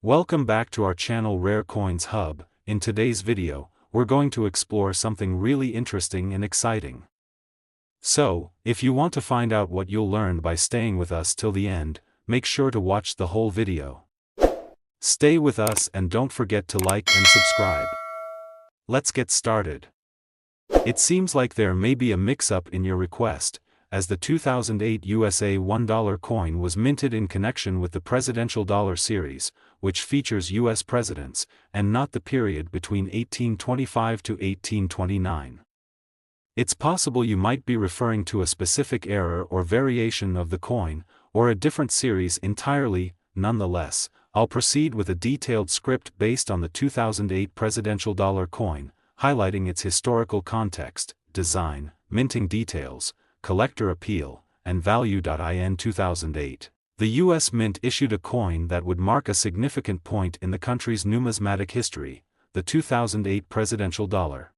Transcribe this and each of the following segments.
Welcome back to our channel Rare Coins Hub. In today's video, we're going to explore something really interesting and exciting. So, if you want to find out what you'll learn by staying with us till the end, make sure to watch the whole video. Stay with us and don't forget to like and subscribe. Let's get started. It seems like there may be a mix-up in your request, as the 2008 USA $1 coin was minted in connection with the Presidential Dollar Series, which features U.S. presidents, and not the period between 1825 to 1829. It's possible you might be referring to a specific error or variation of the coin, or a different series entirely. Nonetheless, I'll proceed with a detailed script based on the 2008 Presidential Dollar coin, highlighting its historical context, design, minting details, collector appeal, and value. In 2008, the U.S. Mint issued a coin that would mark a significant point in the country's numismatic history, the 2008 Presidential Dollar.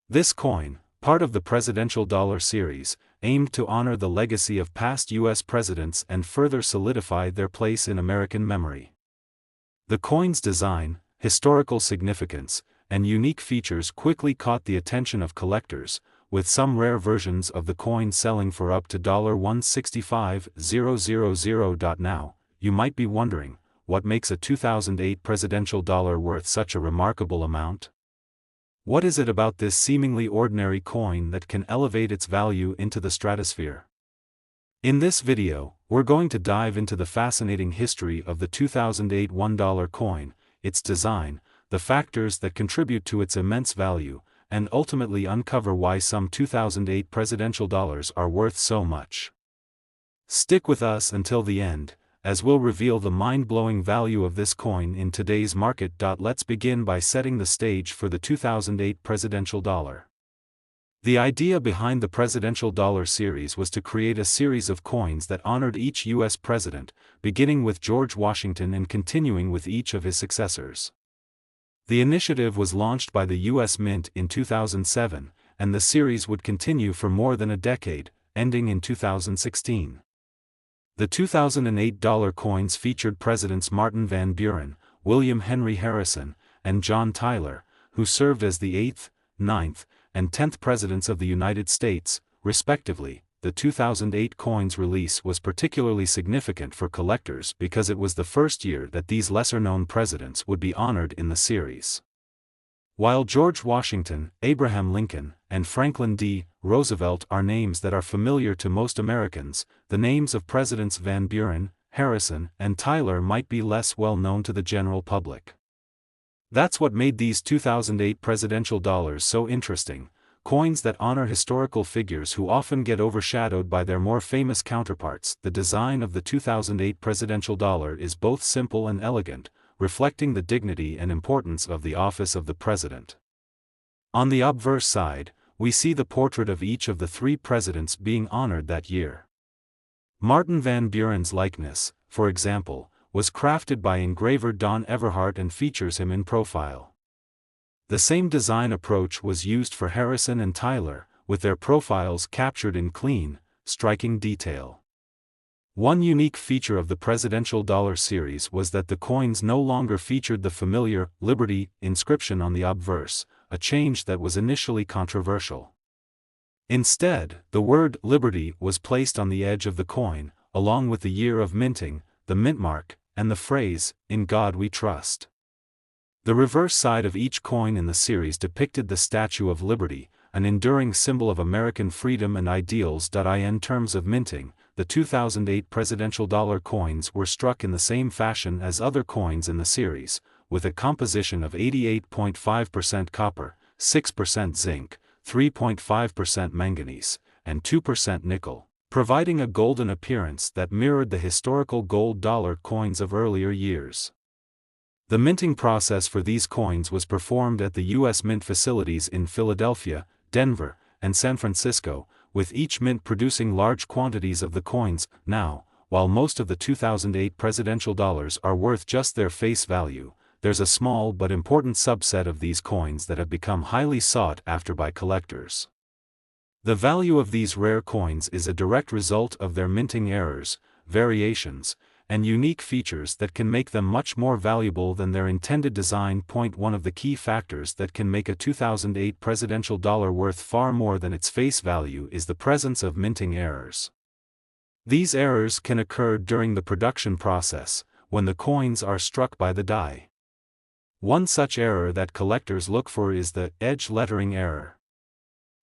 This coin, part of the Presidential Dollar Series, aimed to honor the legacy of past U.S. presidents and further solidify their place in American memory. The coin's design, historical significance, and unique features quickly caught the attention of collectors, with some rare versions of the coin selling for up to $165,000. Now, you might be wondering, what makes a 2008 presidential dollar worth such a remarkable amount? What is it about this seemingly ordinary coin that can elevate its value into the stratosphere? In this video, we're going to dive into the fascinating history of the 2008 $1 coin, its design, the factors that contribute to its immense value, and ultimately uncover why some 2008 presidential dollars are worth so much. Stick with us until the end, as we'll reveal the mind-blowing value of this coin in today's market. Let's begin by setting the stage for the 2008 presidential dollar. The idea behind the Presidential Dollar Series was to create a series of coins that honored each U.S. president, beginning with George Washington and continuing with each of his successors. The initiative was launched by the U.S. Mint in 2007, and the series would continue for more than a decade, ending in 2016. The 2008 dollar coins featured Presidents Martin Van Buren, William Henry Harrison, and John Tyler, who served as the 8th, 9th, and 10th Presidents of the United States, respectively. The 2008 coin's release was particularly significant for collectors because it was the first year that these lesser-known presidents would be honored in the series. While George Washington, Abraham Lincoln, and Franklin D. Roosevelt are names that are familiar to most Americans, the names of Presidents Van Buren, Harrison, and Tyler might be less well known to the general public. That's what made these 2008 presidential dollars so interesting. Coins that honor historical figures who often get overshadowed by their more famous counterparts. The design of the 2008 presidential dollar is both simple and elegant, reflecting the dignity and importance of the office of the president. On the obverse side, we see the portrait of each of the three presidents being honored that year. Martin Van Buren's likeness, for example, was crafted by engraver Don Everhart and features him in profile. The same design approach was used for Harrison and Tyler, with their profiles captured in clean, striking detail. One unique feature of the Presidential Dollar Series was that the coins no longer featured the familiar "Liberty" inscription on the obverse, a change that was initially controversial. Instead, the word "Liberty" was placed on the edge of the coin, along with the year of minting, the mint mark, and the phrase, "In God We Trust." The reverse side of each coin in the series depicted the Statue of Liberty, an enduring symbol of American freedom and ideals. In terms of minting, the 2008 presidential dollar coins were struck in the same fashion as other coins in the series, with a composition of 88.5% copper, 6% zinc, 3.5% manganese, and 2% nickel, providing a golden appearance that mirrored the historical gold dollar coins of earlier years. The minting process for these coins was performed at the U.S. Mint facilities in Philadelphia, Denver, and San Francisco, with each mint producing large quantities of the coins. Now, while most of the 2008 presidential dollars are worth just their face value, there's a small but important subset of these coins that have become highly sought after by collectors. The value of these rare coins is a direct result of their minting errors, variations, and unique features that can make them much more valuable than their intended design. One of the key factors that can make a 2008 presidential dollar worth far more than its face value is the presence of minting errors. These errors can occur during the production process, when the coins are struck by the die. One such error that collectors look for is the edge lettering error.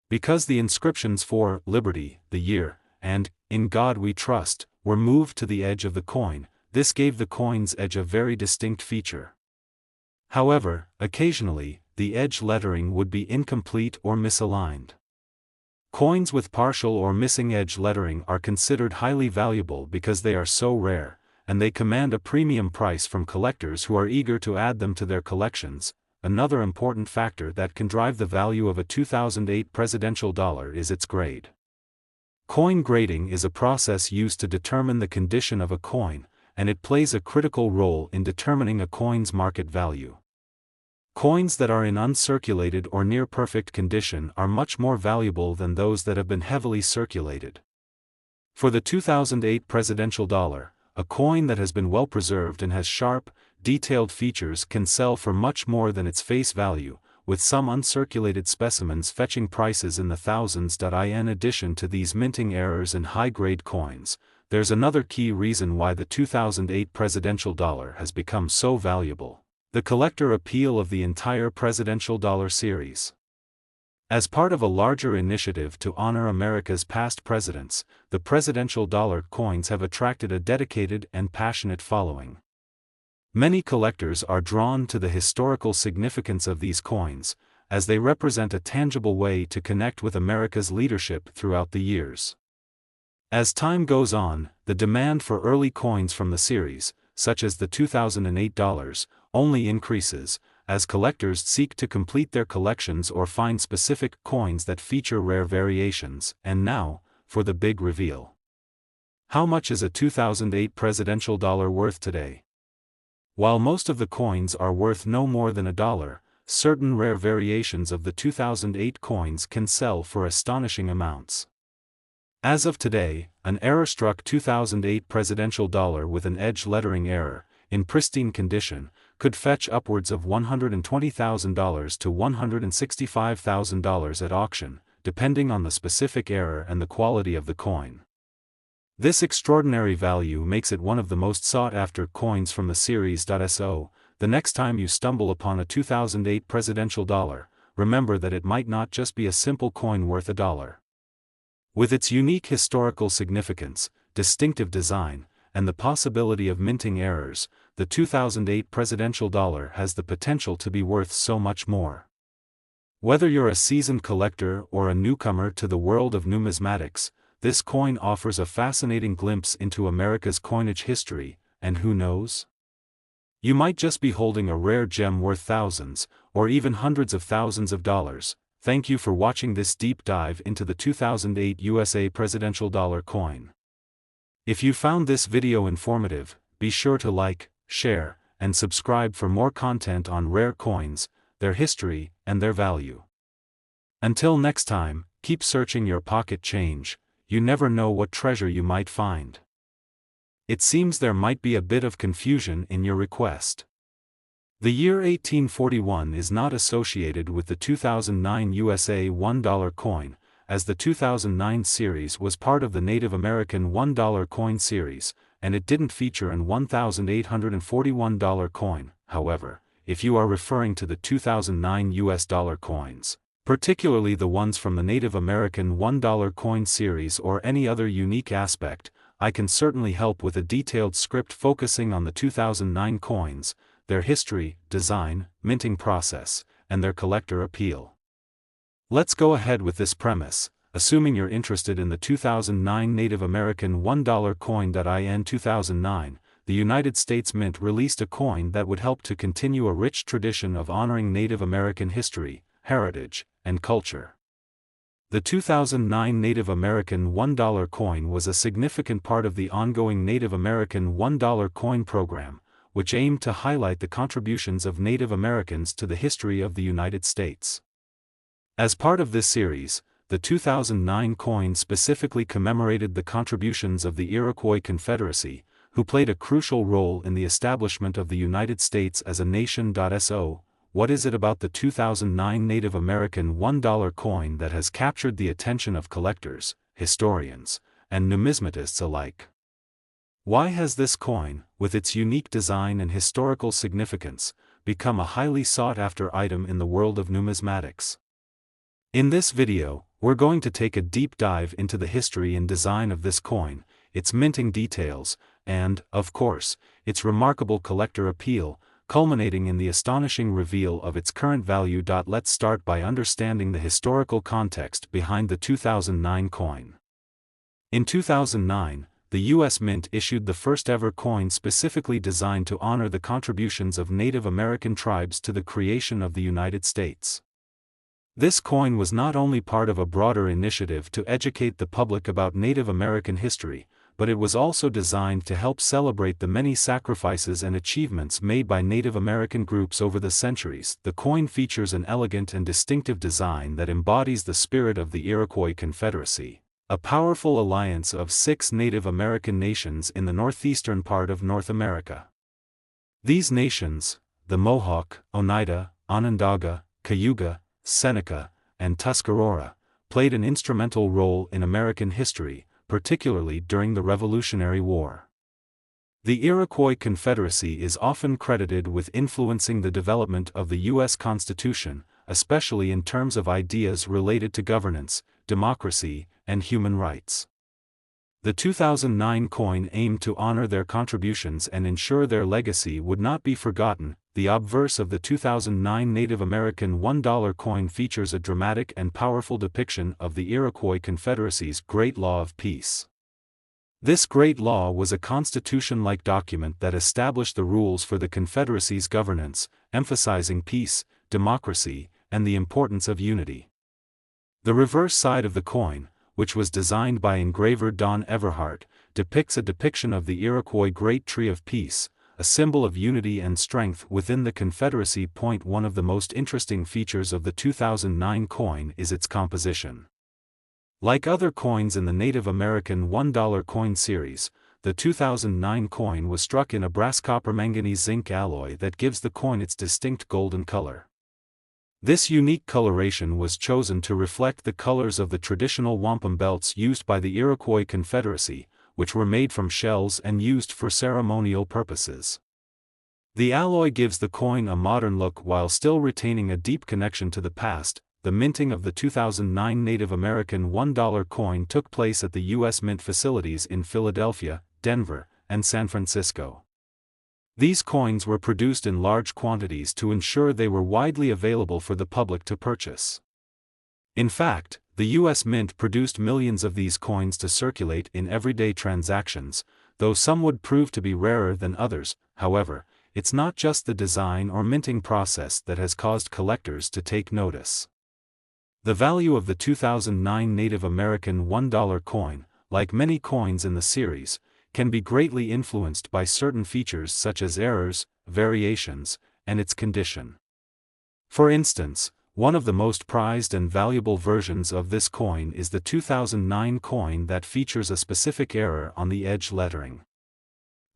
Because the inscriptions for Liberty, the Year, and In God We Trust were moved to the edge of the coin, this gave the coin's edge a very distinct feature. However, occasionally, the edge lettering would be incomplete or misaligned. Coins with partial or missing edge lettering are considered highly valuable because they are so rare, and they command a premium price from collectors who are eager to add them to their collections. Another important factor that can drive the value of a 2008 presidential dollar is its grade. Coin grading is a process used to determine the condition of a coin, and it plays a critical role in determining a coin's market value. Coins that are in uncirculated or near perfect condition are much more valuable than those that have been heavily circulated. For the 2008 presidential dollar, a coin that has been well preserved and has sharp, detailed features can sell for much more than its face value, with some uncirculated specimens fetching prices in the thousands. In addition to these minting errors in high-grade coins, there's another key reason why the 2008 presidential dollar has become so valuable: the collector appeal of the entire presidential dollar series. As part of a larger initiative to honor America's past presidents, the presidential dollar coins have attracted a dedicated and passionate following. Many collectors are drawn to the historical significance of these coins, as they represent a tangible way to connect with America's leadership throughout the years. As time goes on, the demand for early coins from the series, such as the 2008 dollars, only increases, as collectors seek to complete their collections or find specific coins that feature rare variations. And now, for the big reveal. How much is a 2008 presidential dollar worth today? While most of the coins are worth no more than $1, certain rare variations of the 2008 coins can sell for astonishing amounts. As of today, an error-struck 2008 presidential dollar with an edge lettering error, in pristine condition, could fetch upwards of $120,000 to $165,000 at auction, depending on the specific error and the quality of the coin. This extraordinary value makes it one of the most sought-after coins from the series. So, the next time you stumble upon a 2008 presidential dollar, remember that it might not just be a simple coin worth $1. With its unique historical significance, distinctive design, and the possibility of minting errors, the 2008 presidential dollar has the potential to be worth so much more. Whether you're a seasoned collector or a newcomer to the world of numismatics, this coin offers a fascinating glimpse into America's coinage history, and who knows? You might just be holding a rare gem worth thousands, or even hundreds of thousands of dollars. Thank you for watching this deep dive into the 2008 USA presidential dollar coin. If you found this video informative, be sure to like, share, and subscribe for more content on rare coins, their history, and their value. Until next time, keep searching your pocket change. You never know what treasure you might find. It seems there might be a bit of confusion in your request. The year 1841 is not associated with the 2009 USA $1 coin, as the 2009 series was part of the Native American $1 coin series, and it didn't feature an $1,841 coin. However, if you are referring to the 2009 US dollar coins, particularly the ones from the Native American $1 coin series or any other unique aspect, I can certainly help with a detailed script focusing on the 2009 coins, their history, design, minting process, and their collector appeal. Let's go ahead with this premise, assuming you're interested in the 2009 Native American $1 coin. In 2009, the United States Mint released a coin that would help to continue a rich tradition of honoring Native American history, heritage, and culture. The 2009 Native American $1 coin was a significant part of the ongoing Native American $1 coin program, which aimed to highlight the contributions of Native Americans to the history of the United States. As part of this series, the 2009 coin specifically commemorated the contributions of the Iroquois Confederacy, who played a crucial role in the establishment of the United States as a nation. So, what is it about the 2009 Native American $1 coin that has captured the attention of collectors, historians, and numismatists alike? Why has this coin, with its unique design and historical significance, become a highly sought-after item in the world of numismatics? In this video, we're going to take a deep dive into the history and design of this coin, its minting details, and, of course, its remarkable collector appeal, culminating in the astonishing reveal of its current value. Let's start by understanding the historical context behind the 2009 coin. In 2009, the U.S. Mint issued the first-ever coin specifically designed to honor the contributions of Native American tribes to the creation of the United States. This coin was not only part of a broader initiative to educate the public about Native American history, but it was also designed to help celebrate the many sacrifices and achievements made by Native American groups over the centuries. The coin features an elegant and distinctive design that embodies the spirit of the Iroquois Confederacy, a powerful alliance of 6 Native American nations in the northeastern part of North America. These nations, the Mohawk, Oneida, Onondaga, Cayuga, Seneca, and Tuscarora, played an instrumental role in American history, particularly during the Revolutionary War. The Iroquois Confederacy is often credited with influencing the development of the U.S. Constitution, especially in terms of ideas related to governance, democracy, and human rights. The 2009 coin aimed to honor their contributions and ensure their legacy would not be forgotten. The obverse of the 2009 Native American $1 coin features a dramatic and powerful depiction of the Iroquois Confederacy's Great Law of Peace. This Great Law was a constitution-like document that established the rules for the Confederacy's governance, emphasizing peace, democracy, and the importance of unity. The reverse side of the coin, which was designed by engraver Don Everhart, depicts a depiction of the Iroquois Great Tree of Peace, a symbol of unity and strength within the Confederacy. One of the most interesting features of the 2009 coin is its composition. Like other coins in the Native American $1 coin series, the 2009 coin was struck in a brass-copper-manganese-zinc alloy that gives the coin its distinct golden color. This unique coloration was chosen to reflect the colors of the traditional wampum belts used by the Iroquois Confederacy, which were made from shells and used for ceremonial purposes. The alloy gives the coin a modern look while still retaining a deep connection to the past. The minting of the 2009 Native American $1 coin took place at the U.S. Mint facilities in Philadelphia, Denver, and San Francisco. These coins were produced in large quantities to ensure they were widely available for the public to purchase. In fact, the U.S. Mint produced millions of these coins to circulate in everyday transactions, though some would prove to be rarer than others. However, it's not just the design or minting process that has caused collectors to take notice. The value of the 2009 Native American $1 coin, like many coins in the series, can be greatly influenced by certain features such as errors, variations, and its condition. For instance, one of the most prized and valuable versions of this coin is the 2009 coin that features a specific error on the edge lettering.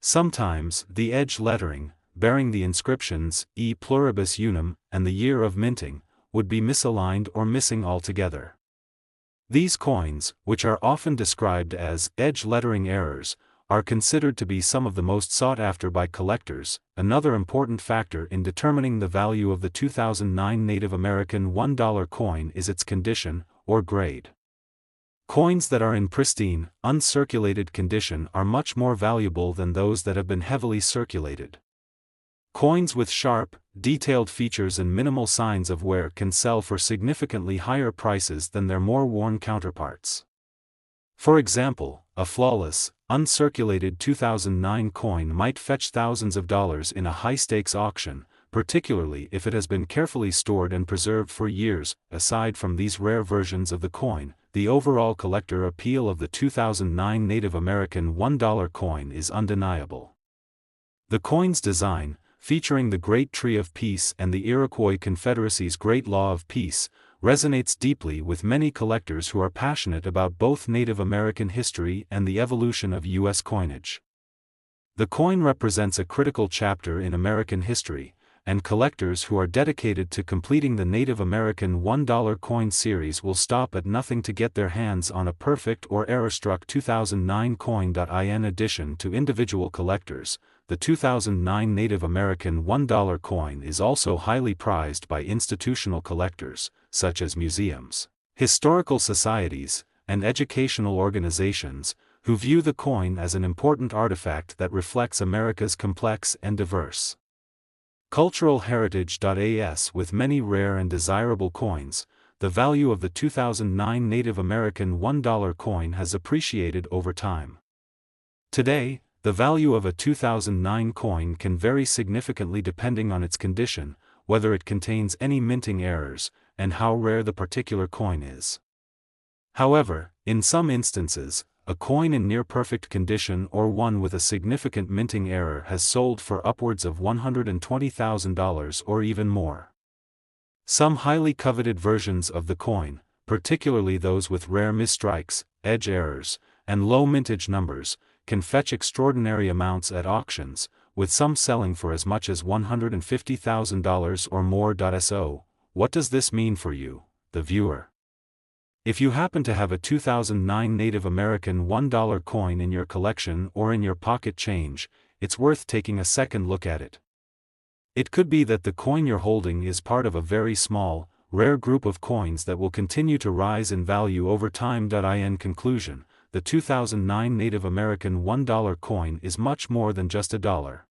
Sometimes, the edge lettering, bearing the inscriptions E pluribus unum and the year of minting, would be misaligned or missing altogether. These coins, which are often described as edge lettering errors, are considered to be some of the most sought after by collectors. Another important factor in determining the value of the 2009 Native American $1 coin is its condition, or grade. Coins that are in pristine, uncirculated condition are much more valuable than those that have been heavily circulated. Coins with sharp, detailed features and minimal signs of wear can sell for significantly higher prices than their more worn counterparts. For example, a flawless, uncirculated 2009 coin might fetch thousands of dollars in a high-stakes auction, particularly if it has been carefully stored and preserved for years. Aside from these rare versions of the coin, the overall collector appeal of the 2009 Native American $1 coin is undeniable. The coin's design, featuring the Great Tree of Peace and the Iroquois Confederacy's Great Law of Peace, resonates deeply with many collectors who are passionate about both Native American history and the evolution of U.S. coinage. The coin represents a critical chapter in American history, and collectors who are dedicated to completing the Native American $1 coin series will stop at nothing to get their hands on a perfect or error-struck 2009 coin. In addition to individual collectors, the 2009 Native American $1 coin is also highly prized by institutional collectors, such as museums, historical societies, and educational organizations, who view the coin as an important artifact that reflects America's complex and diverse cultural heritage. As with many rare and desirable coins, the value of the 2009 Native American $1 coin has appreciated over time. Today, the value of a 2009 coin can vary significantly depending on its condition, whether it contains any minting errors, and how rare the particular coin is. However, in some instances, a coin in near-perfect condition or one with a significant minting error has sold for upwards of $120,000 or even more. Some highly coveted versions of the coin, particularly those with rare misstrikes, edge errors, and low mintage numbers, can fetch extraordinary amounts at auctions, with some selling for as much as $150,000 or more. So, what does this mean for you, the viewer? If you happen to have a 2009 Native American $1 coin in your collection or in your pocket change, it's worth taking a second look at it. It could be that the coin you're holding is part of a very small, rare group of coins that will continue to rise in value over time. In conclusion, the 2009 Native American $1 coin is much more than just a dollar.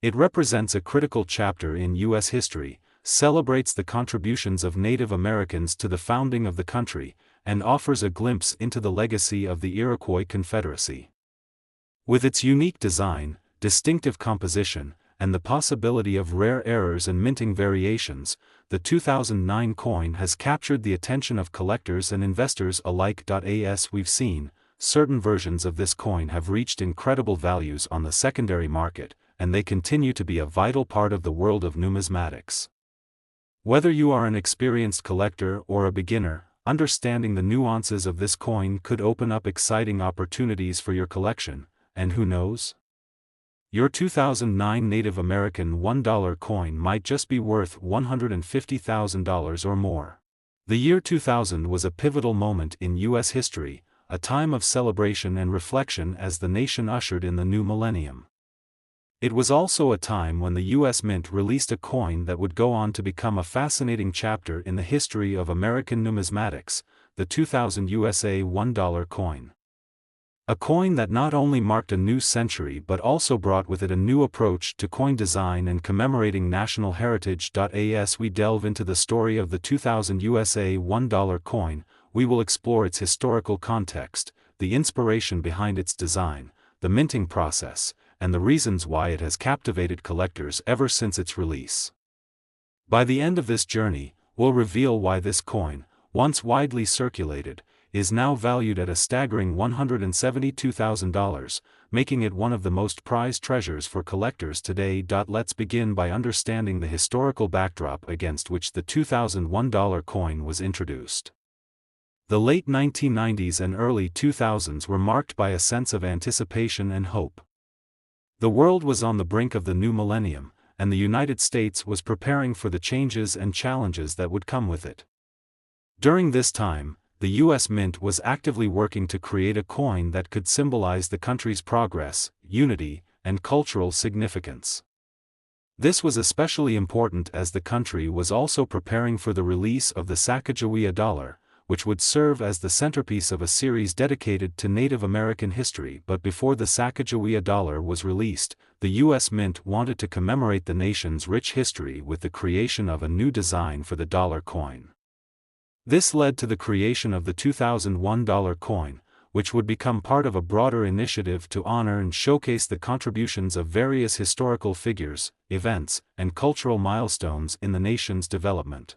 It represents a critical chapter in U.S. history, celebrates the contributions of Native Americans to the founding of the country, and offers a glimpse into the legacy of the Iroquois Confederacy. With its unique design, distinctive composition, and the possibility of rare errors and minting variations, the 2009 coin has captured the attention of collectors and investors alike. As we've seen, certain versions of this coin have reached incredible values on the secondary market, and they continue to be a vital part of the world of numismatics. Whether you are an experienced collector or a beginner, understanding the nuances of this coin could open up exciting opportunities for your collection, and who knows? Your 2009 Native American $1 coin might just be worth $150,000 or more. The year 2000 was a pivotal moment in U.S. history, a time of celebration and reflection as the nation ushered in the new millennium. It was also a time when the U.S. Mint released a coin that would go on to become a fascinating chapter in the history of American numismatics, the 2000 USA $1 coin. A coin that not only marked a new century but also brought with it a new approach to coin design and commemorating national heritage. As we delve into the story of the 2000 USA $1 coin, we will explore its historical context, the inspiration behind its design, the minting process, and the reasons why it has captivated collectors ever since its release. By the end of this journey, we'll reveal why this coin, once widely circulated, is now valued at a staggering $172,000, making it one of the most prized treasures for collectors today. Let's begin by understanding the historical backdrop against which the 2001 $1 coin was introduced. The late 1990s and early 2000s were marked by a sense of anticipation and hope. The world was on the brink of the new millennium, and the United States was preparing for the changes and challenges that would come with it. During this time, the U.S. Mint was actively working to create a coin that could symbolize the country's progress, unity, and cultural significance. This was especially important as the country was also preparing for the release of the Sacagawea dollar, which would serve as the centerpiece of a series dedicated to Native American history. But before the Sacagawea dollar was released, the U.S. Mint wanted to commemorate the nation's rich history with the creation of a new design for the dollar coin. This led to the creation of the 2001 $1 coin, which would become part of a broader initiative to honor and showcase the contributions of various historical figures, events, and cultural milestones in the nation's development.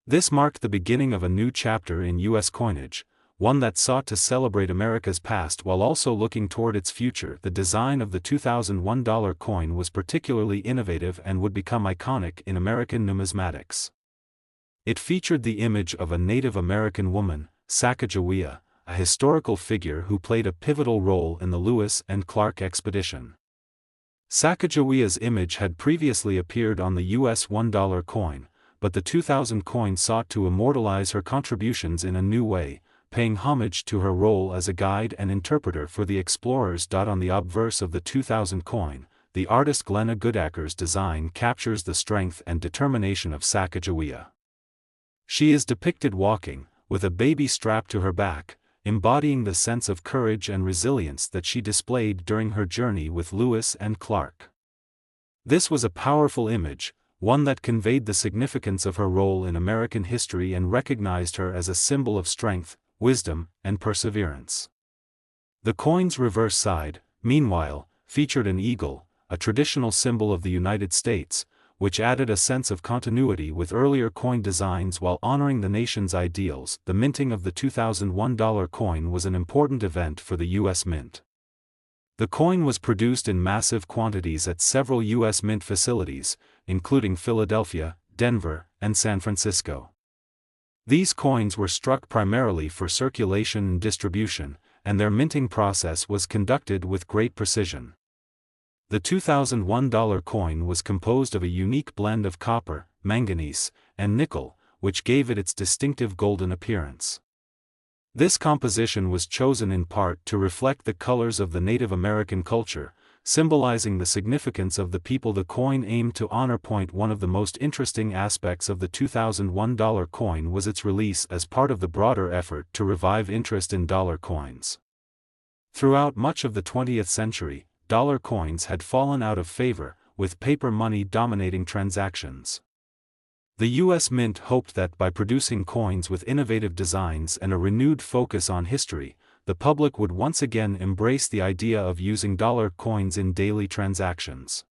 This marked the beginning of a new chapter in U.S. coinage, one that sought to celebrate America's past while also looking toward its future. The design of the 2001 $1 coin was particularly innovative and would become iconic in American numismatics. It featured the image of a Native American woman, Sacagawea, a historical figure who played a pivotal role in the Lewis and Clark expedition. Sacagawea's image had previously appeared on the US $1 coin, but the 2000 coin sought to immortalize her contributions in a new way, paying homage to her role as a guide and interpreter for the explorers. On the obverse of the 2000 coin, the artist Glenna Goodacre's design captures the strength and determination of Sacagawea. She is depicted walking, with a baby strapped to her back, embodying the sense of courage and resilience that she displayed during her journey with Lewis and Clark. This was a powerful image, one that conveyed the significance of her role in American history and recognized her as a symbol of strength, wisdom, and perseverance. The coin's reverse side, meanwhile, featured an eagle, a traditional symbol of the United States, which added a sense of continuity with earlier coin designs while honoring the nation's ideals. The minting of the 2001 $1 coin was an important event for the U.S. Mint. The coin was produced in massive quantities at several U.S. Mint facilities, including Philadelphia, Denver, and San Francisco. These coins were struck primarily for circulation and distribution, and their minting process was conducted with great precision. The 2001 $1 coin was composed of a unique blend of copper, manganese, and nickel, which gave it its distinctive golden appearance. This composition was chosen in part to reflect the colors of the Native American culture, symbolizing the significance of the people the coin aimed to honor. One of the most interesting aspects of the 2001 $1 coin was its release as part of the broader effort to revive interest in dollar coins. Throughout much of the 20th century, dollar coins had fallen out of favor, with paper money dominating transactions. The U.S. Mint hoped that by producing coins with innovative designs and a renewed focus on history, the public would once again embrace the idea of using dollar coins in daily transactions.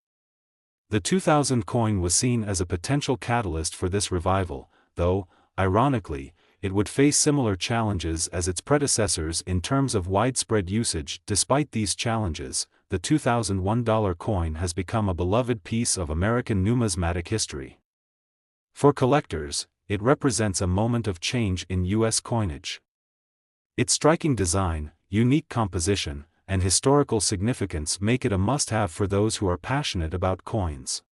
The 2000 coin was seen as a potential catalyst for this revival, though, ironically, it would face similar challenges as its predecessors in terms of widespread usage. Despite these challenges, the 2001 $1 coin has become a beloved piece of American numismatic history. For collectors, it represents a moment of change in U.S. coinage. Its striking design, unique composition, and historical significance make it a must-have for those who are passionate about coins.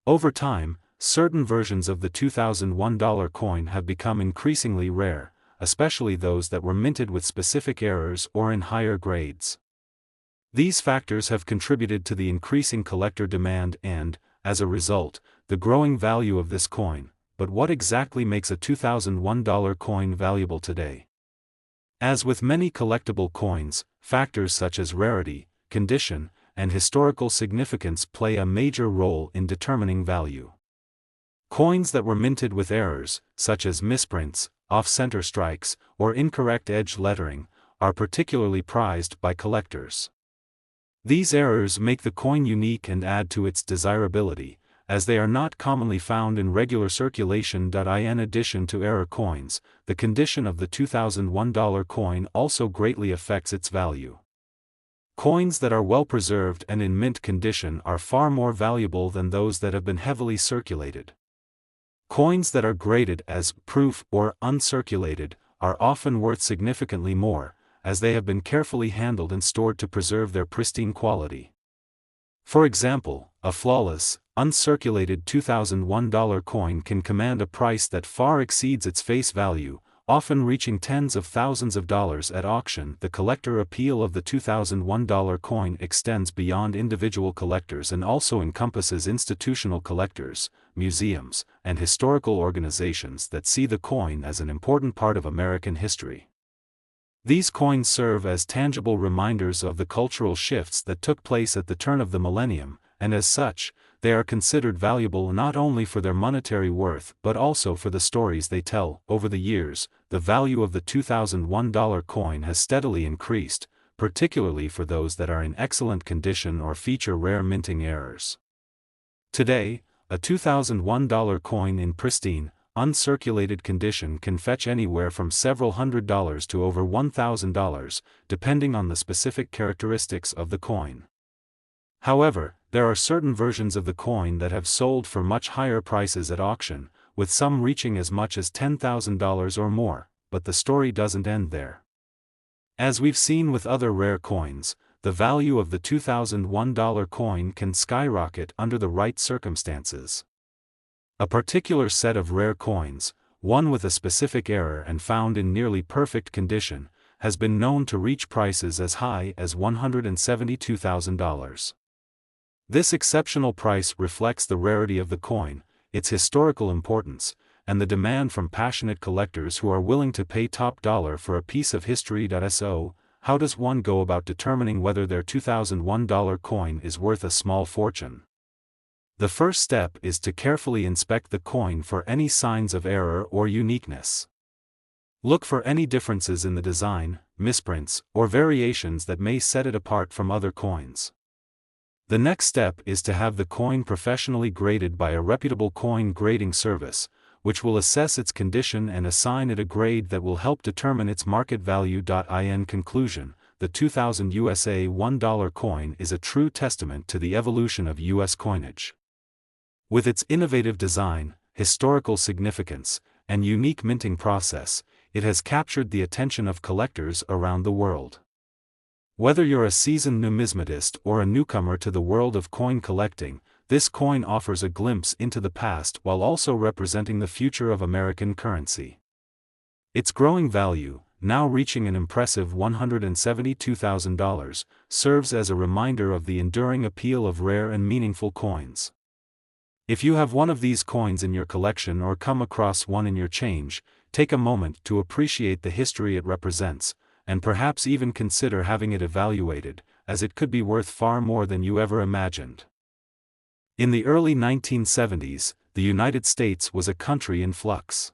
Over time, certain versions of the 2001 $1 coin have become increasingly rare, especially those that were minted with specific errors or in higher grades. These factors have contributed to the increasing collector demand and, as a result, the growing value of this coin. But what exactly makes a 2001 $1 coin valuable today? As with many collectible coins, factors such as rarity, condition, and historical significance play a major role in determining value. Coins that were minted with errors, such as misprints, off-center strikes, or incorrect edge lettering, are particularly prized by collectors. These errors make the coin unique and add to its desirability, as they are not commonly found in regular circulation. In addition to error coins, the condition of the 2001 $1 coin also greatly affects its value. Coins that are well preserved and in mint condition are far more valuable than those that have been heavily circulated. Coins that are graded as proof or uncirculated are often worth significantly more, as they have been carefully handled and stored to preserve their pristine quality. For example, a flawless, uncirculated 2001 $1 coin can command a price that far exceeds its face value, often reaching tens of thousands of dollars at auction. The collector appeal of the 2001 $1 coin extends beyond individual collectors and also encompasses institutional collectors, museums, and historical organizations that see the coin as an important part of American history. These coins serve as tangible reminders of the cultural shifts that took place at the turn of the millennium, and as such, they are considered valuable not only for their monetary worth but also for the stories they tell. Over the years, the value of the 2001 $1 coin has steadily increased, particularly for those that are in excellent condition or feature rare minting errors. Today, a 2001 $1 coin in pristine, uncirculated condition can fetch anywhere from several $100s to over $1,000, depending on the specific characteristics of the coin. However, there are certain versions of the coin that have sold for much higher prices at auction, with some reaching as much as $10,000 or more, but the story doesn't end there. As we've seen with other rare coins, the value of the $2001 coin can skyrocket under the right circumstances. A particular set of rare coins, one with a specific error and found in nearly perfect condition, has been known to reach prices as high as $172,000. This exceptional price reflects the rarity of the coin, its historical importance, and the demand from passionate collectors who are willing to pay top dollar for a piece of history. So, how does one go about determining whether their $2001 coin is worth a small fortune? The first step is to carefully inspect the coin for any signs of error or uniqueness. Look for any differences in the design, misprints, or variations that may set it apart from other coins. The next step is to have the coin professionally graded by a reputable coin grading service, which will assess its condition and assign it a grade that will help determine its market value. In conclusion, the 2000 USA $1 coin is a true testament to the evolution of U.S. coinage. With its innovative design, historical significance, and unique minting process, it has captured the attention of collectors around the world. Whether you're a seasoned numismatist or a newcomer to the world of coin collecting, this coin offers a glimpse into the past while also representing the future of American currency. Its growing value, now reaching an impressive $172,000, serves as a reminder of the enduring appeal of rare and meaningful coins. If you have one of these coins in your collection or come across one in your change, take a moment to appreciate the history it represents, and perhaps even consider having it evaluated, as it could be worth far more than you ever imagined. In the early 1970s, the United States was a country in flux.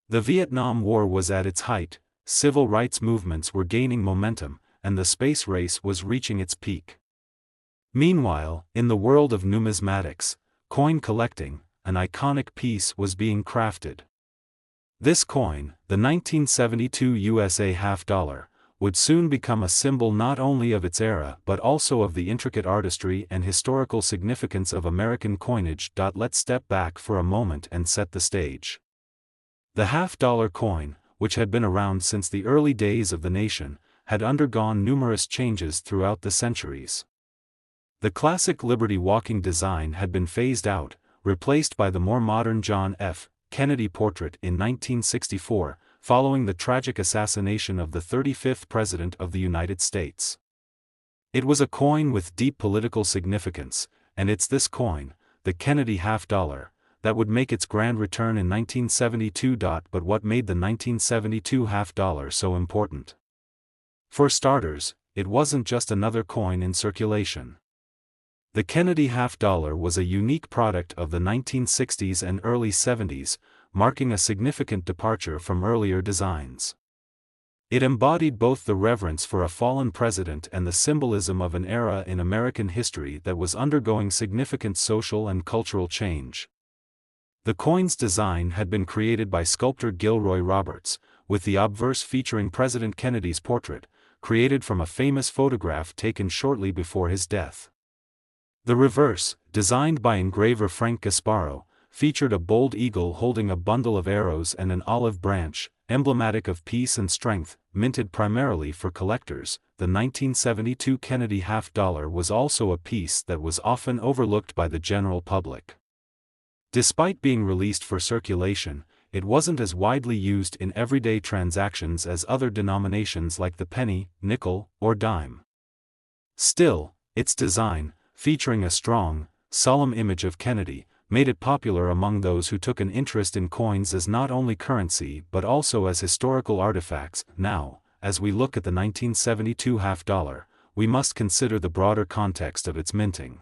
The Vietnam War was at its height, civil rights movements were gaining momentum, and the space race was reaching its peak. Meanwhile, in the world of numismatics, coin collecting, an iconic piece was being crafted. This coin, the 1972 USA $half, would soon become a symbol not only of its era but also of the intricate artistry and historical significance of American coinage. Let's step back for a moment and set the stage. The $half coin, which had been around since the early days of the nation, had undergone numerous changes throughout the centuries. The classic Liberty walking design had been phased out, replaced by the more modern John F. Kennedy portrait in 1964, following the tragic assassination of the 35th President of the United States. It was a coin with deep political significance, and it's this coin, the Kennedy $half, that would make its grand return in 1972. But what made the 1972 $half so important? For starters, it wasn't just another coin in circulation. The Kennedy $half was a unique product of the 1960s and early 70s, marking a significant departure from earlier designs. It embodied both the reverence for a fallen president and the symbolism of an era in American history that was undergoing significant social and cultural change. The coin's design had been created by sculptor Gilroy Roberts, with the obverse featuring President Kennedy's portrait, created from a famous photograph taken shortly before his death. The reverse, designed by engraver Frank Gasparo, featured a bold eagle holding a bundle of arrows and an olive branch, emblematic of peace and strength. Minted primarily for collectors, the 1972 Kennedy $half was also a piece that was often overlooked by the general public. Despite being released for circulation, it wasn't as widely used in everyday transactions as other denominations like the penny, nickel, or dime. Still, its design, featuring a strong, solemn image of Kennedy, made it popular among those who took an interest in coins as not only currency but also as historical artifacts. Now, as we look at the 1972 $half, we must consider the broader context of its minting.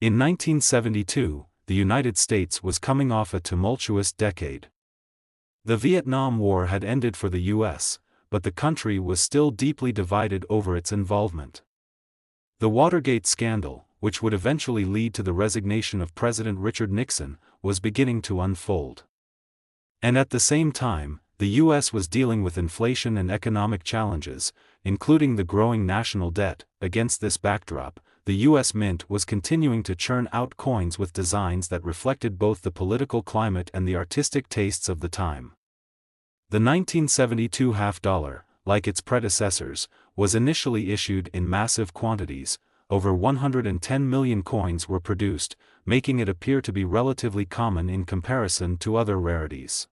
In 1972, the United States was coming off a tumultuous decade. The Vietnam War had ended for the U.S., but the country was still deeply divided over its involvement. The Watergate scandal, which would eventually lead to the resignation of President Richard Nixon, was beginning to unfold. And at the same time, the U.S. was dealing with inflation and economic challenges, including the growing national debt. Against this backdrop, the U.S. Mint was continuing to churn out coins with designs that reflected both the political climate and the artistic tastes of the time. The 1972 $half, like its predecessors, was initially issued in massive quantities. Over 110 million coins were produced, making it appear to be relatively common in comparison to other rarities.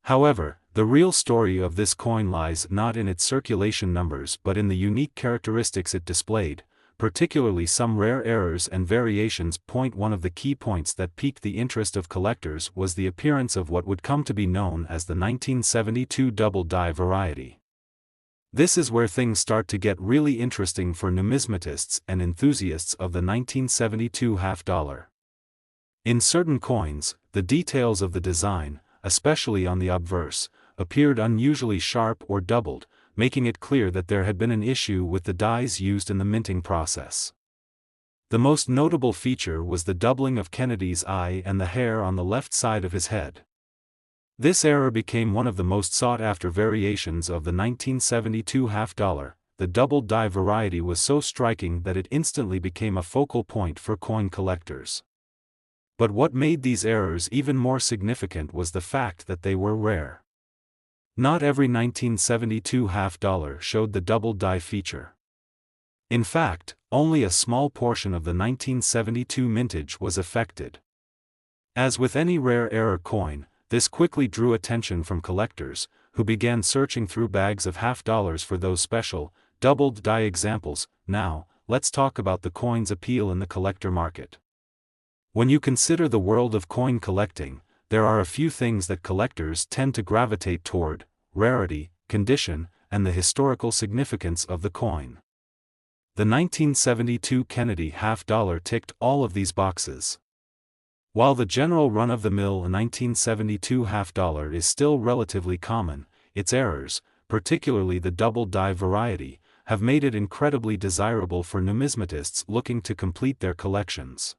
However, the real story of this coin lies not in its circulation numbers but in the unique characteristics it displayed, particularly some rare errors and variations. One of the key points that piqued the interest of collectors was the appearance of what would come to be known as the 1972 double die variety. This is where things start to get really interesting for numismatists and enthusiasts of the 1972 half dollar. In certain coins, the details of the design, especially on the obverse, appeared unusually sharp or doubled, making it clear that there had been an issue with the dies used in the minting process. The most notable feature was the doubling of Kennedy's eye and the hair on the left side of his head. This error became one of the most sought-after variations of the 1972 half dollar. The double die variety was so striking that it instantly became a focal point for coin collectors. But what made these errors even more significant was the fact that they were rare. Not every 1972 half dollar showed the double die feature. In fact, only a small portion of the 1972 mintage was affected. As with any rare error coin, this quickly drew attention from collectors, who began searching through bags of half dollars for those special, doubled die examples. Now, let's talk about the coin's appeal in the collector market. When you consider the world of coin collecting, there are a few things that collectors tend to gravitate toward: rarity, condition, and the historical significance of the coin. The 1972 Kennedy half dollar ticked all of these boxes. While the general run-of-the-mill 1972 half dollar is still relatively common, its errors, particularly the double die variety, have made it incredibly desirable for numismatists looking to complete their collections.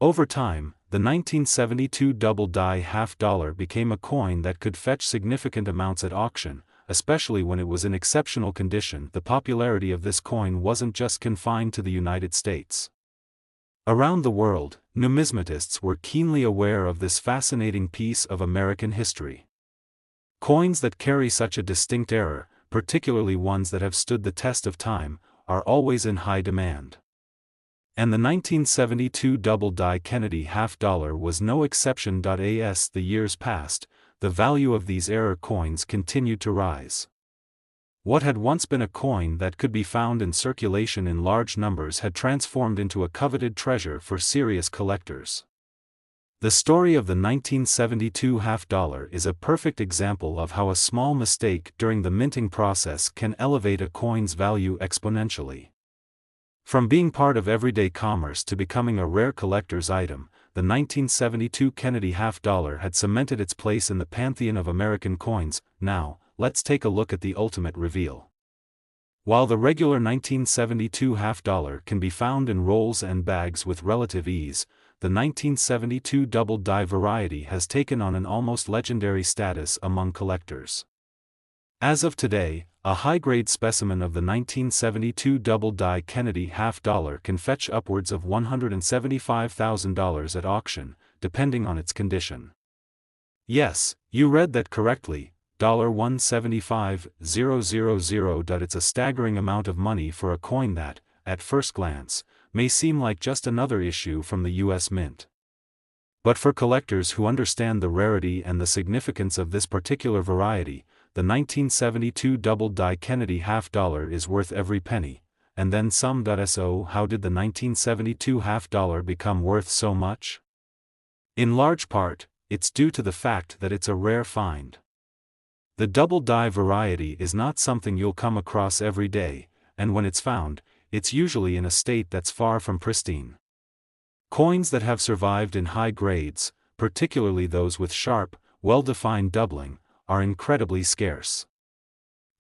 Over time, the 1972 double die half dollar became a coin that could fetch significant amounts at auction, especially when it was in exceptional condition. The popularity of this coin wasn't just confined to the United States. Around the world, numismatists were keenly aware of this fascinating piece of American history. Coins that carry such a distinct error, particularly ones that have stood the test of time, are always in high demand. And the 1972 double die Kennedy half dollar was no exception. As the years passed, the value of these error coins continued to rise. What had once been a coin that could be found in circulation in large numbers had transformed into a coveted treasure for serious collectors. The story of the 1972 half dollar is a perfect example of how a small mistake during the minting process can elevate a coin's value exponentially. From being part of everyday commerce to becoming a rare collector's item, the 1972 Kennedy half dollar had cemented its place in the pantheon of American coins. Now, let's take a look at the ultimate reveal. While the regular 1972 half dollar can be found in rolls and bags with relative ease, the 1972 double die variety has taken on an almost legendary status among collectors. As of today, a high-grade specimen of the 1972 double die Kennedy half dollar can fetch upwards of $175,000 at auction, depending on its condition. Yes, you read that correctly. $175,000. It's a staggering amount of money for a coin that, at first glance, may seem like just another issue from the U.S. Mint. But for collectors who understand the rarity and the significance of this particular variety, the 1972 double die Kennedy half dollar is worth every penny, and then some. So how did the 1972 half dollar become worth so much? In large part, it's due to the fact that it's a rare find. The double die variety is not something you'll come across every day, and when it's found, it's usually in a state that's far from pristine. Coins that have survived in high grades, particularly those with sharp, well-defined doubling, are incredibly scarce.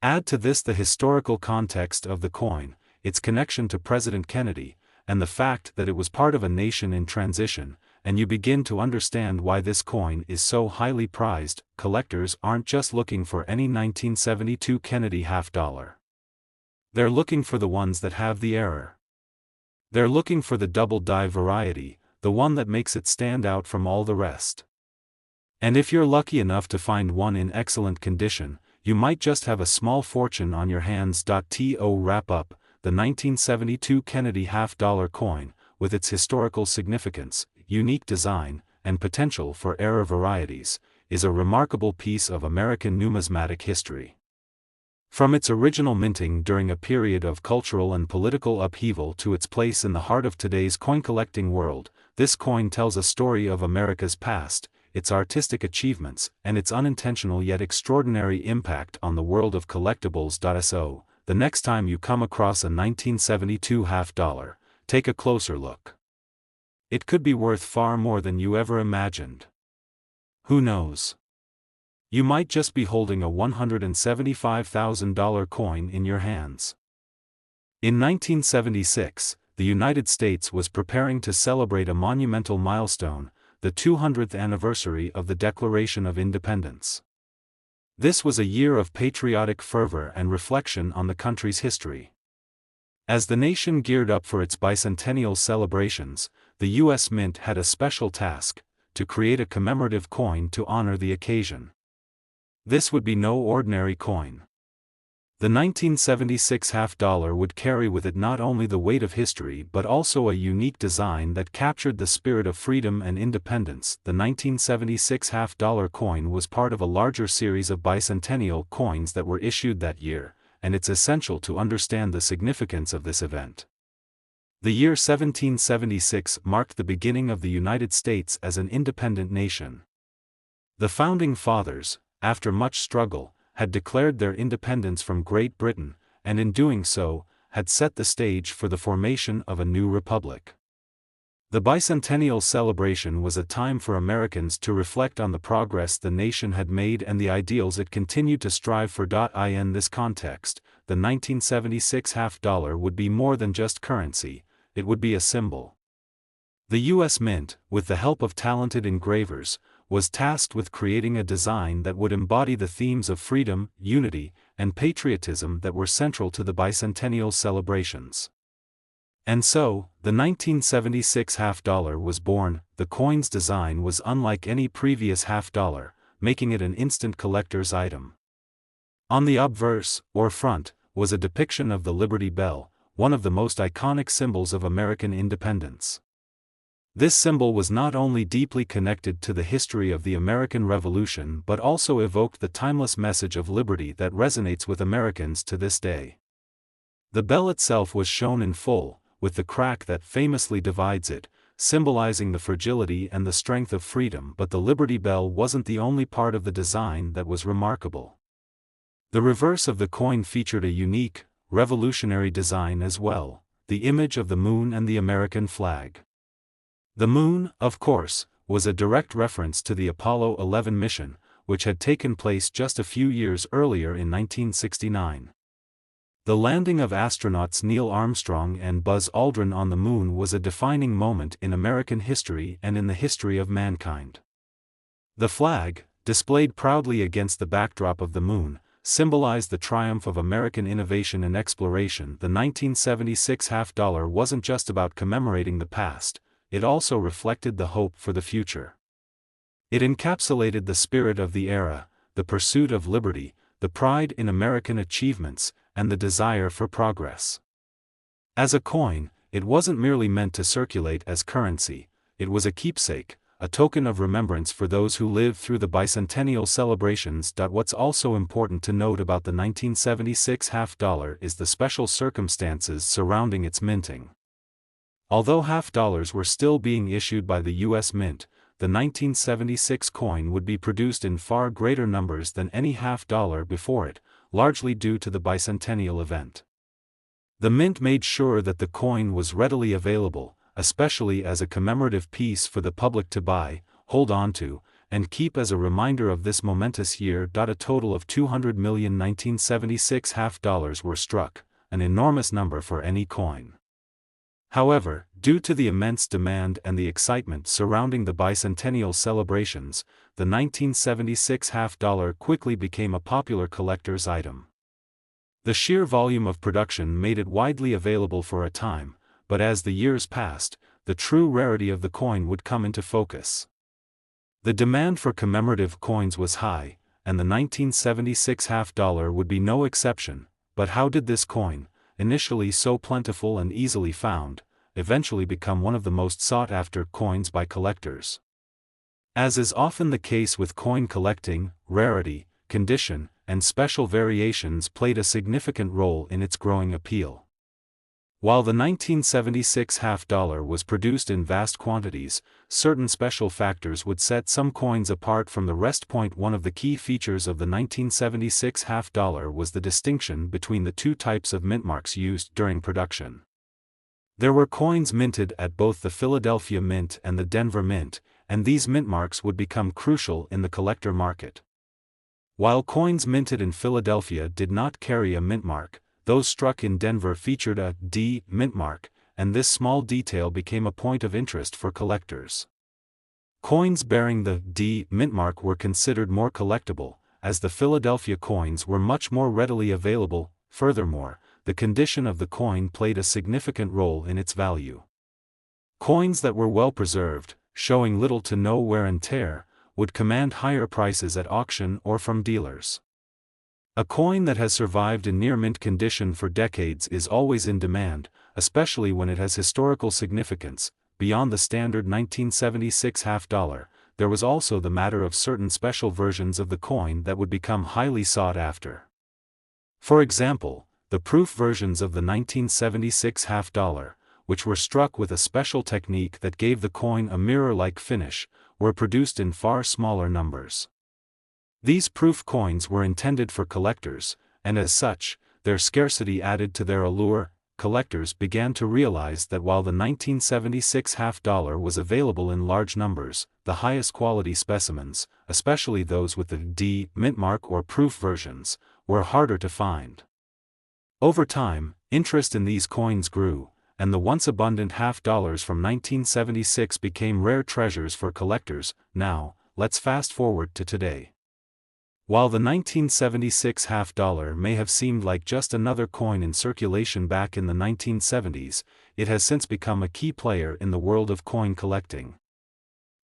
Add to this the historical context of the coin, its connection to President Kennedy, and the fact that it was part of a nation in transition, and you begin to understand why this coin is so highly prized. Collectors aren't just looking for any 1972 Kennedy half dollar. They're looking for the ones that have the error. They're looking for the double die variety, the one that makes it stand out from all the rest. And if you're lucky enough to find one in excellent condition, you might just have a small fortune on your hands. To wrap up, the 1972 Kennedy half-dollar coin, with its historical significance, unique design, and potential for era varieties, is a remarkable piece of American numismatic history. From its original minting during a period of cultural and political upheaval to its place in the heart of today's coin-collecting world, this coin tells a story of America's past, its artistic achievements, and its unintentional yet extraordinary impact on the world of collectibles. So, the next time you come across a 1972 half-dollar, take a closer look. It could be worth far more than you ever imagined. Who knows? You might just be holding a $175,000 coin in your hands. In 1976, the United States was preparing to celebrate a monumental milestone, the 200th anniversary of the Declaration of Independence. This was a year of patriotic fervor and reflection on the country's history. As the nation geared up for its bicentennial celebrations, the U.S. Mint had a special task: to create a commemorative coin to honor the occasion. This would be no ordinary coin. The 1976 half-dollar would carry with it not only the weight of history but also a unique design that captured the spirit of freedom and independence. The 1976 half-dollar coin was part of a larger series of bicentennial coins that were issued that year, and it's essential to understand the significance of this event. The year 1776 marked the beginning of the United States as an independent nation. The Founding Fathers, after much struggle, had declared their independence from Great Britain, and in doing so, had set the stage for the formation of a new republic. The bicentennial celebration was a time for Americans to reflect on the progress the nation had made and the ideals it continued to strive for. In this context, the 1976 half-dollar would be more than just currency, it would be a symbol. The U.S. Mint, with the help of talented engravers, was tasked with creating a design that would embody the themes of freedom, unity, and patriotism that were central to the bicentennial celebrations. And so, the 1976 half-dollar was born. The coin's design was unlike any previous half-dollar, making it an instant collector's item. On the obverse, or front, was a depiction of the Liberty Bell, one of the most iconic symbols of American independence. This symbol was not only deeply connected to the history of the American Revolution but also evoked the timeless message of liberty that resonates with Americans to this day. The bell itself was shown in full, with the crack that famously divides it, symbolizing the fragility and the strength of freedom. But the Liberty Bell wasn't the only part of the design that was remarkable. The reverse of the coin featured a unique, revolutionary design as well: the image of the moon and the American flag. The moon, of course, was a direct reference to the Apollo 11 mission, which had taken place just a few years earlier in 1969. The landing of astronauts Neil Armstrong and Buzz Aldrin on the moon was a defining moment in American history and in the history of mankind. The flag, displayed proudly against the backdrop of the moon, symbolized the triumph of American innovation and exploration. The 1976 half-dollar wasn't just about commemorating the past, it also reflected the hope for the future. It encapsulated the spirit of the era, the pursuit of liberty, the pride in American achievements, and the desire for progress. As a coin, it wasn't merely meant to circulate as currency, it was a keepsake, a token of remembrance for those who lived through the bicentennial celebrations. What's also important to note about the 1976 half-dollar is the special circumstances surrounding its minting. Although half-dollars were still being issued by the U.S. Mint, the 1976 coin would be produced in far greater numbers than any half-dollar before it, largely due to the bicentennial event. The Mint made sure that the coin was readily available, especially as a commemorative piece for the public to buy, hold on to, and keep as a reminder of this momentous year. A total of 200 million 1976 half-dollars were struck, an enormous number for any coin. However, due to the immense demand and the excitement surrounding the bicentennial celebrations, the 1976 half-dollar quickly became a popular collector's item. The sheer volume of production made it widely available for a time, but as the years passed, the true rarity of the coin would come into focus. The demand for commemorative coins was high, and the 1976 half dollar would be no exception. But how did this coin, initially so plentiful and easily found, eventually become one of the most sought-after coins by collectors? As is often the case with coin collecting, rarity, condition, and special variations played a significant role in its growing appeal. While the 1976 half dollar was produced in vast quantities, certain special factors would set some coins apart from the rest. One of the key features of the 1976 half dollar was the distinction between the two types of mint marks used during production. There were coins minted at both the Philadelphia Mint and the Denver Mint, and these mint marks would become crucial in the collector market. While coins minted in Philadelphia did not carry a mint mark, those struck in Denver featured a D mint mark, and this small detail became a point of interest for collectors. Coins bearing the D mint mark were considered more collectible, as the Philadelphia coins were much more readily available. Furthermore, the condition of the coin played a significant role in its value. Coins that were well preserved, showing little to no wear and tear, would command higher prices at auction or from dealers. A coin that has survived in near mint condition for decades is always in demand, especially when it has historical significance. Beyond the standard 1976 half dollar, there was also the matter of certain special versions of the coin that would become highly sought after. For example, the proof versions of the 1976 half dollar, which were struck with a special technique that gave the coin a mirror-like finish, were produced in far smaller numbers. These proof coins were intended for collectors, and as such, their scarcity added to their allure. Collectors began to realize that while the 1976 half dollar was available in large numbers, the highest quality specimens, especially those with the D mint mark or proof versions, were harder to find. Over time, interest in these coins grew, and the once abundant half dollars from 1976 became rare treasures for collectors. Now, let's fast forward to today. While the 1976 half dollar may have seemed like just another coin in circulation back in the 1970s, it has since become a key player in the world of coin collecting.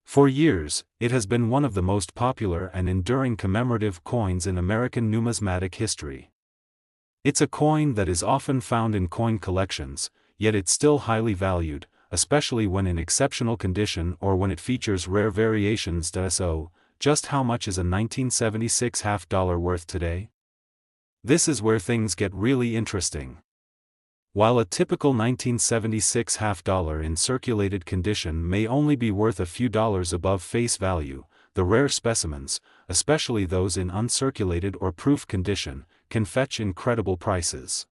For years, it has been one of the most popular and enduring commemorative coins in American numismatic history. It's a coin that is often found in coin collections, yet it's still highly valued, especially when in exceptional condition or when it features rare variations. So, just how much is a 1976 half dollar worth today? This is where things get really interesting. While a typical 1976 half dollar in circulated condition may only be worth a few dollars above face value, the rare specimens, especially those in uncirculated or proof condition, can fetch incredible prices.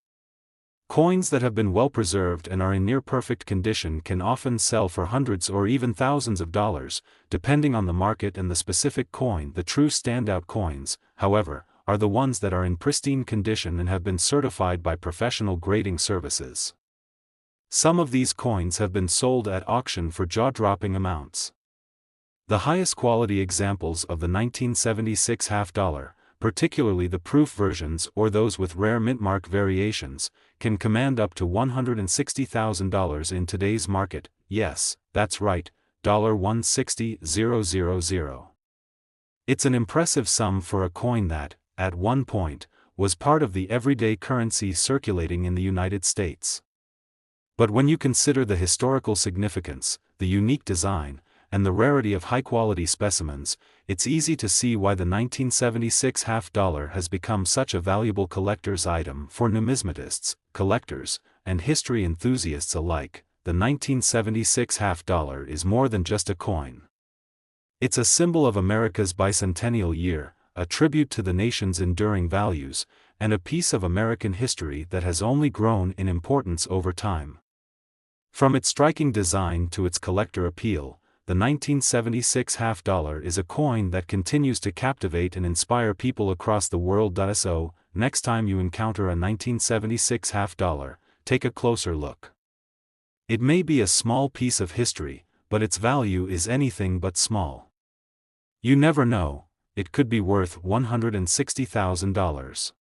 Coins that have been well preserved and are in near-perfect condition can often sell for hundreds or even thousands of dollars, depending on the market and the specific coin. The true standout coins, however, are the ones that are in pristine condition and have been certified by professional grading services. Some of these coins have been sold at auction for jaw-dropping amounts. The highest quality examples of the 1976 half dollar, particularly the proof versions or those with rare mint mark variations, can command up to $160,000 in today's market. Yes, that's right, $160,000. It's an impressive sum for a coin that, at one point, was part of the everyday currency circulating in the United States. But when you consider the historical significance, the unique design, and the rarity of high-quality specimens, it's easy to see why the 1976 half dollar has become such a valuable collector's item for numismatists, collectors, and history enthusiasts alike. The 1976 half dollar is more than just a coin. It's a symbol of America's bicentennial year, a tribute to the nation's enduring values, and a piece of American history that has only grown in importance over time. From its striking design to its collector appeal, the 1976 half dollar is a coin that continues to captivate and inspire people across the world. So, next time you encounter a 1976 half dollar, take a closer look. It may be a small piece of history, but its value is anything but small. You never know, it could be worth $160,000.